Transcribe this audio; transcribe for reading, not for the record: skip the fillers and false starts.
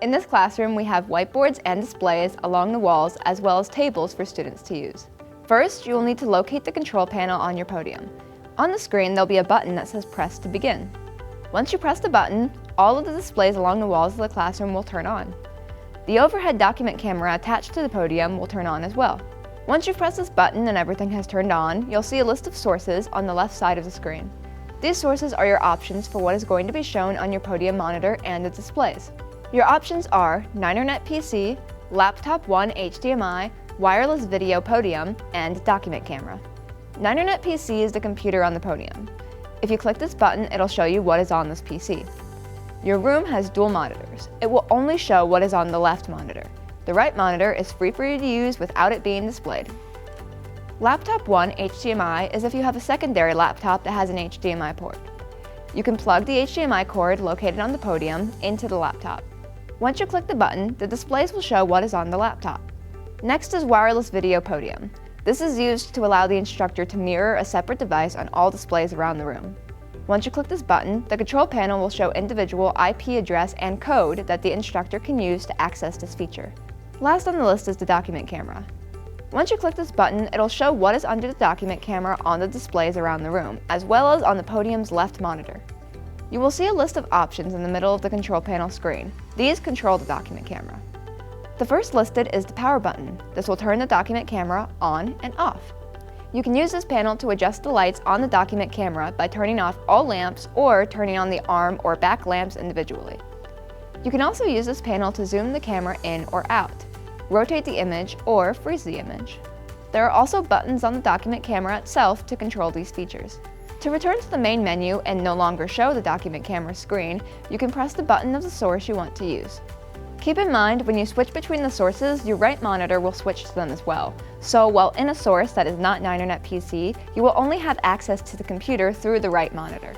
In this classroom, we have whiteboards and displays along the walls as well as tables for students to use. First, you will need to locate the control panel on your podium. On the screen, there'll be a button that says Press to Begin. Once you press the button, all of the displays along the walls of the classroom will turn on. The overhead document camera attached to the podium will turn on as well. Once you've pressed this button and everything has turned on, you'll see a list of sources on the left side of the screen. These sources are your options for what is going to be shown on your podium monitor and the displays. Your options are NinerNet PC, Laptop 1 HDMI, wireless video podium, and document camera. NinerNet PC is the computer on the podium. If you click this button, it'll show you what is on this PC. Your room has dual monitors. It will only show what is on the left monitor. The right monitor is free for you to use without it being displayed. Laptop 1 HDMI is if you have a secondary laptop that has an HDMI port. You can plug the HDMI cord located on the podium into the laptop. Once you click the button, the displays will show what is on the laptop. Next is wireless video podium. This is used to allow the instructor to mirror a separate device on all displays around the room. Once you click this button, the control panel will show individual IP address and code that the instructor can use to access this feature. Last on the list is the document camera. Once you click this button, it'll show what is under the document camera on the displays around the room, as well as on the podium's left monitor. You will see a list of options in the middle of the control panel screen. These control the document camera. The first listed is the power button. This will turn the document camera on and off. You can use this panel to adjust the lights on the document camera by turning off all lamps or turning on the arm or back lamps individually. You can also use this panel to zoom the camera in or out, rotate the image, or freeze the image. There are also buttons on the document camera itself to control these features. To return to the main menu and no longer show the document camera screen, you can press the button of the source you want to use. Keep in mind, when you switch between the sources, your right monitor will switch to them as well. So while in a source that is not NinerNet PC, you will only have access to the computer through the right monitor.